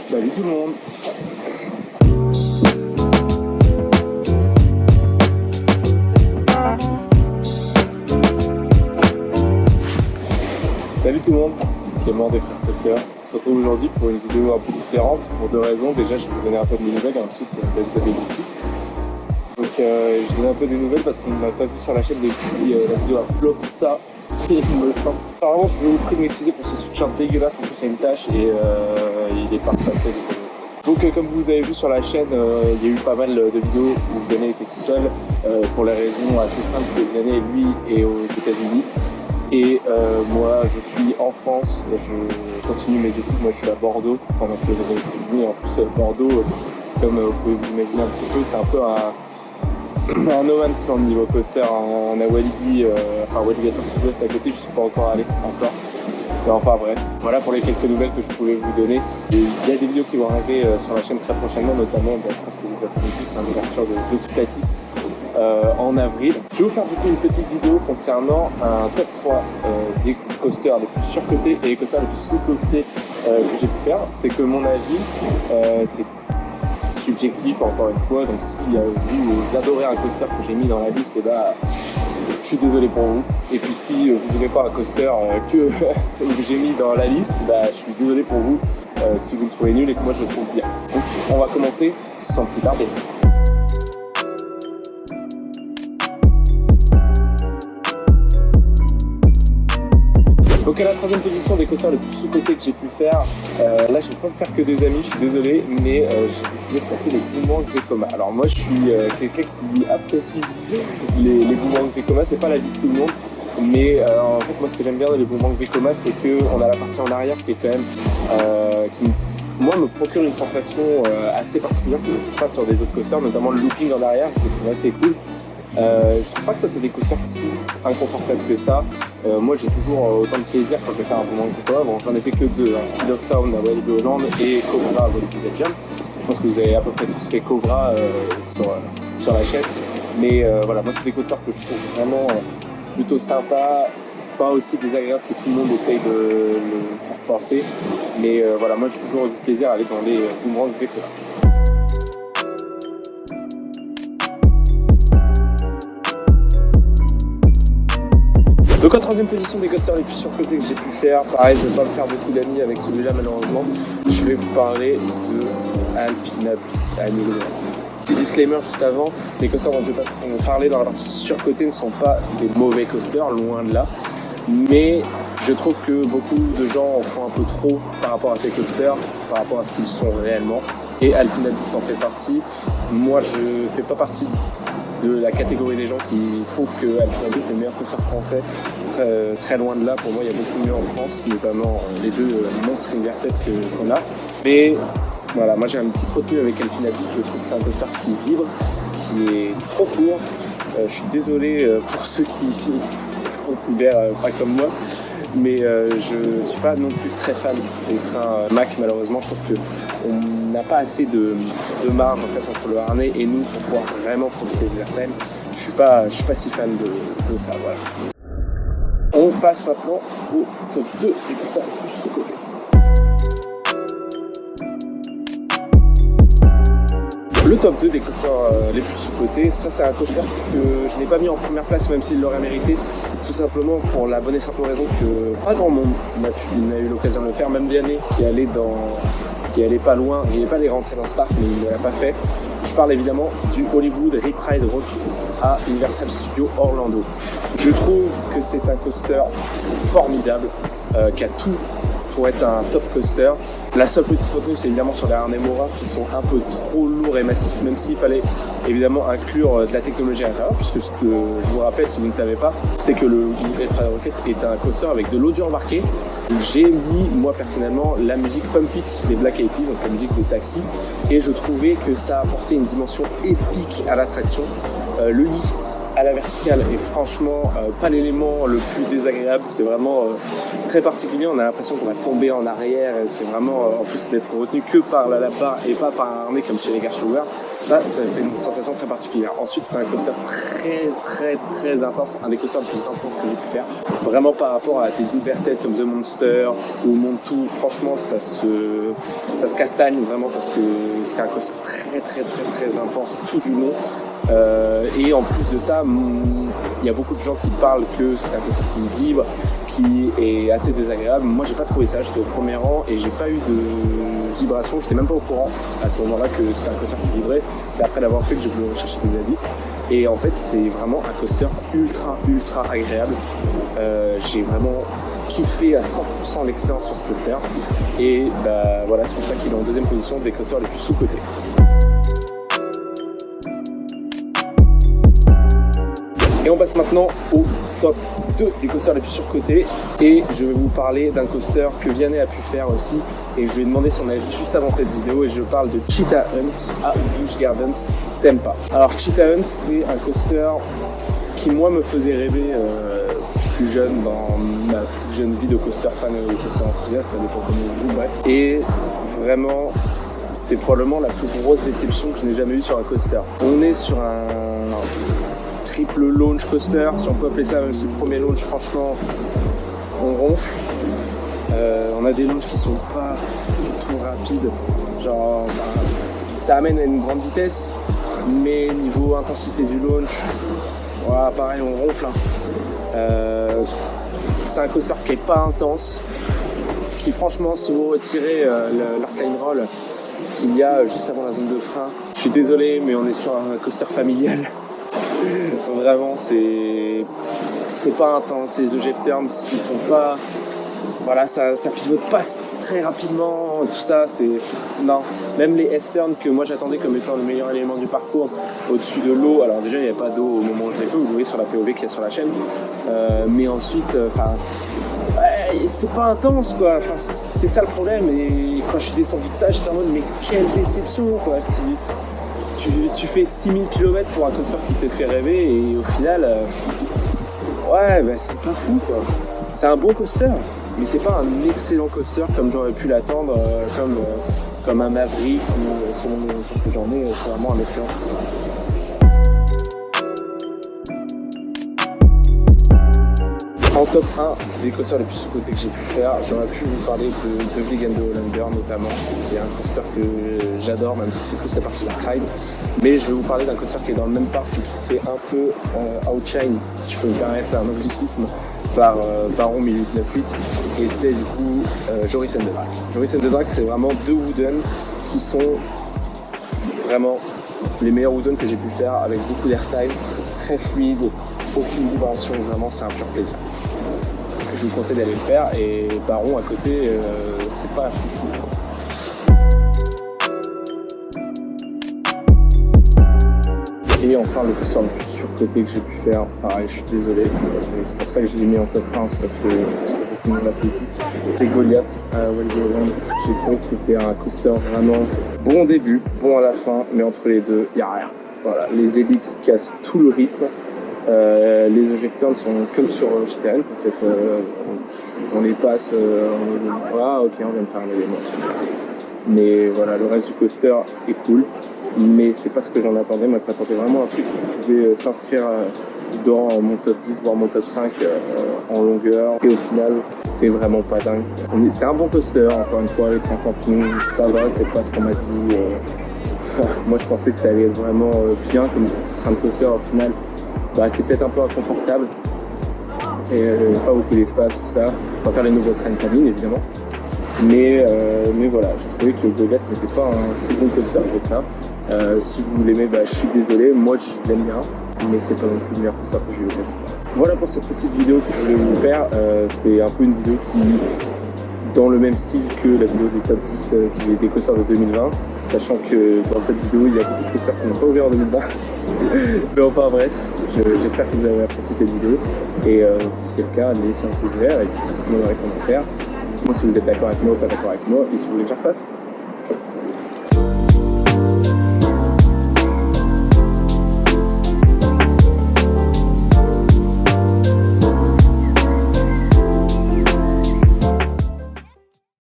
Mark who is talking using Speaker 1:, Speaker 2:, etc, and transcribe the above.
Speaker 1: Salut tout le monde. Salut tout le monde, c'est Clément des Frères Coasters. On se retrouve aujourd'hui pour une vidéo un peu différente pour deux raisons. Déjà, je vais vous donner un peu de mes nouvelles et ensuite, vous avez le titre. Donc, je donne un peu des nouvelles parce qu'on ne m'a pas vu sur la chaîne depuis la vidéo à Plopsa, si il me semble. Apparemment, je vais vous prie de m'excuser pour ce sweatshirt dégueulasse. En plus, il y a une tache et il est pas repassé, désolé. Donc, comme vous avez vu sur la chaîne, il y a eu pas mal de vidéos où Vianney était tout seul pour les raisons assez simples que Vianney, lui, est aux États-Unis. Et moi, je suis en France, je continue mes études. Moi, je suis à Bordeaux pendant que je vais aux États-Unis. En plus, Bordeaux, comme vous pouvez vous imaginer un petit peu, c'est un peu un no man's land niveau coaster. On a Walibi, Alligator Sud-Ouest à côté, je suis pas encore allé, Mais enfin bref, voilà pour les quelques nouvelles que je pouvais vous donner. Et il y a des vidéos qui vont arriver sur la chaîne très prochainement, notamment, je pense que vous attendez tous, l'ouverture de Duplatis en avril. Je vais vous faire une petite vidéo concernant un top 3 des coasters les plus surcotés et les coasters les plus sous-cotés que j'ai pu faire. C'est que mon avis, c'est subjectif encore une fois, donc si vous adorez un coaster que j'ai mis dans la liste, et je suis désolé pour vous. Et puis si vous n'aimez pas un coaster que j'ai mis dans la liste, je suis désolé pour vous si vous le trouvez nul et que moi je le trouve bien. Donc on va commencer sans plus tarder. Donc à la troisième position des coasters les plus sous-cotés que j'ai pu faire, là je vais pas me faire que des amis, je suis désolé, mais j'ai décidé de passer les boomerangs Vekoma. Alors moi je suis quelqu'un qui apprécie les boomerangs Vekoma, c'est pas la vie de tout le monde, mais en fait moi ce que j'aime bien dans les boomerangs Vekoma, c'est qu'on a la partie en arrière qui est quand même, qui moi me procure une sensation assez particulière que je ne trouve pas sur des autres coasters, notamment le looping en arrière, je trouve assez cool. Je trouve pas que ça soit des coasters si inconfortables que ça. Moi j'ai toujours autant de plaisir quand je vais faire un boomerang Vekoma. Bon, j'en ai fait que deux, Speed of Sound à Walibi Holland et Cobra à Walibi Belgium. Je pense que vous avez à peu près tous fait Cobra sur la chaîne. Mais voilà, moi c'est des coasters que je trouve vraiment plutôt sympas, pas aussi désagréables que tout le monde essaye de le faire penser. Mais voilà, moi j'ai toujours eu du plaisir à aller dans les boomerangs Vekoma. Donc en troisième position des coasters les plus surcotés que j'ai pu faire, pareil je ne vais pas me faire beaucoup d'amis avec celui-là malheureusement, je vais vous parler de Alpina Blitz à Nîmes. Petit disclaimer juste avant, les coasters dont je vais parler dans la partie surcotée ne sont pas des mauvais coasters, loin de là, mais je trouve que beaucoup de gens en font un peu trop par rapport à ces coasters, par rapport à ce qu'ils sont réellement, et Alpina Blitz en fait partie. Moi je ne fais pas partie de la catégorie des gens qui trouvent que Alpina Blitz est le meilleur coaster français, très loin de là. Pour moi il y a beaucoup mieux en France, notamment les deux monstres inverted qu'on a. Mais voilà, moi j'ai une petite retenue avec Alpina Blitz, je trouve que c'est un coaster qui vibre, qui est trop court. Je suis désolé pour ceux qui considèrent pas comme moi, mais je suis pas non plus très fan des trains Mack malheureusement. Je trouve qu'on n'a pas assez de marge en fait entre le harnais et nous pour pouvoir vraiment profiter des airtime. Je suis pas si fan de ça, voilà. On passe maintenant au top 2 des coasters les plus sous-cotés. Le top 2 des coasters les plus sous-cotés, ça c'est un coaster que je n'ai pas mis en première place même s'il l'aurait mérité, tout simplement pour la bonne et simple raison que pas grand monde n'a eu l'occasion de le faire, même Vianney qui allait pas loin, il n'est pas allé rentrer dans ce parc mais il ne l'a pas fait. Je parle évidemment du Hollywood Rip Ride Rockets à Universal Studios Orlando. Je trouve que c'est un coaster formidable qui a tout pour être un top coaster. La seule petite retenue, c'est évidemment sur les harnais Mora qui sont un peu trop lourds et massifs, même s'il fallait évidemment inclure de la technologie à l'intérieur, puisque ce que je vous rappelle, si vous ne savez pas, c'est que le Rip Ride Rocket est un coaster avec de l'audio embarqué. J'ai mis, moi personnellement, la musique Pump It des Black Eyed Peas, donc la musique de Taxi, et je trouvais que ça apportait une dimension épique à l'attraction. Le lift à la verticale est franchement pas l'élément le plus désagréable. C'est vraiment très particulier. On a l'impression qu'on va tomber en arrière. C'est vraiment, en plus d'être retenu que par la lap bar et pas par un harnais comme chez les Sugar. Ça fait une sensation très particulière. Ensuite, c'est un coaster très intense. Un des coasters les plus intenses que j'ai pu faire. Vraiment par rapport à des inverted comme The Monster ou Montou, franchement, ça se castagne vraiment parce que c'est un coaster très intense tout du long. Et en plus de ça, il y a beaucoup de gens qui parlent que c'est un coaster qui vibre, qui est assez désagréable. Moi, j'ai pas trouvé ça. J'étais au premier rang et j'ai pas eu de vibration. J'étais même pas au courant à ce moment-là que c'était un coaster qui vibrait. C'est après l'avoir fait que j'ai voulu rechercher des avis. Et en fait, c'est vraiment un coaster ultra agréable. J'ai vraiment kiffé à 100% l'expérience sur ce coaster. Et bah, voilà, c'est pour ça qu'il est en deuxième position des coasters les plus sous-cotés. Et on passe maintenant au top 2 des coasters les plus surcotés. Et je vais vous parler d'un coaster que Vianney a pu faire aussi. Et je lui ai demandé son avis juste avant cette vidéo. Et je parle de Cheetah Hunt à Busch Gardens Tampa. Alors Cheetah Hunt, c'est un coaster qui moi me faisait rêver plus jeune dans ma plus jeune vie de coaster fan ou coaster enthousiaste, ça dépend comment vous, bref. Et vraiment, c'est probablement la plus grosse déception que je n'ai jamais eue sur un coaster. On est sur un triple launch coaster, si on peut appeler ça, même si le premier launch, franchement, on ronfle. On a des launches qui sont pas du tout rapides, genre, ça amène à une grande vitesse, mais niveau intensité du launch, voilà, pareil, on ronfle. C'est un coaster qui est pas intense, qui franchement, si vous retirez l'arcline roll qu'il y a juste avant la zone de frein, je suis désolé, mais on est sur un coaster familial. Vraiment, c'est pas intense. Les EGF turns, ils sont pas, voilà, ça pivote pas très rapidement. Tout ça, c'est non. Même les S-turns que moi j'attendais comme étant le meilleur élément du parcours au-dessus de l'eau. Alors déjà, il n'y avait pas d'eau au moment où je l'ai fait. Vous le voyez sur la POV qu'il y a sur la chaîne. Mais ensuite, c'est pas intense, quoi. Enfin, c'est ça le problème. Et quand je suis descendu de ça, j'étais en mode mais quelle déception, quoi. Tu fais 6000 km pour un coaster qui te fait rêver et au final, c'est pas fou, quoi. C'est un bon coaster, mais c'est pas un excellent coaster comme j'aurais pu l'attendre, comme un Maverick ou selon les notions que j'en ai, c'est vraiment un excellent coaster. En top 1 des coasters les plus sous-cotés que j'ai pu faire, j'aurais pu vous parler de Vegan de Hollander notamment, qui est un coaster que j'adore, même si c'est plus la partie dark ride. Mais je vais vous parler d'un coaster qui est dans le même parc et qui se fait un peu outshine, si je peux me permettre un anglicisme, par Baron 1898, et c'est du coup Joris and the Drac. Joris and the Drac, c'est vraiment deux wooden qui sont vraiment les meilleurs wooden que j'ai pu faire, avec beaucoup d'airtime, très fluide, aucune vibration, vraiment c'est un pur plaisir. Je vous conseille d'aller le faire, et Baron à côté, c'est pas fou. Et enfin le coaster le plus surcoté que j'ai pu faire, pareil je suis désolé, et c'est pour ça que je l'ai mis en top 1, c'est parce que je pense que beaucoup de monde l'a fait ici, c'est Goliath à Walibi. J'ai trouvé que c'était un coaster vraiment bon au début, bon à la fin, mais entre les deux, il n'y a rien. Voilà, les hélices cassent tout le rythme. Les EGF turns sont comme sur Cheetah Hunt, en fait, on les passe, ok, on vient de faire un élément. Mais voilà, le reste du coaster est cool, mais c'est pas ce que j'en attendais. Moi, je m'attendais vraiment à un truc qui pouvait s'inscrire dans mon top 10, voire mon top 5 en longueur. Et au final, c'est vraiment pas dingue. C'est un bon coaster, encore une fois, avec un camping, ça va, c'est pas ce qu'on m'a dit. Moi, je pensais que ça allait être vraiment bien comme train de coaster. Au final, c'est peut-être un peu inconfortable et pas beaucoup d'espace, tout ça. On va faire les nouveaux trains cabines évidemment, mais voilà, j'ai trouvé que Goliath n'était pas un si bon coaster que ça. Si vous l'aimez, je suis désolé, moi je l'aime bien, mais c'est pas non plus le meilleur coaster que j'ai eu l'occasion de faire. Voilà pour cette petite vidéo que je voulais vous faire. C'est un peu une vidéo qui dans le même style que la vidéo du top 10 qui est des coasters de 2020, sachant que dans cette vidéo il y a beaucoup de coasters qui n'ont pas ouvert en 2020. Mais enfin bref, j'espère que vous avez apprécié cette vidéo, et si c'est le cas, laissez un pouce vert et dites-moi dans les commentaires. Dites-moi si vous êtes d'accord avec moi ou pas d'accord avec moi, et si vous voulez que j'en refasse.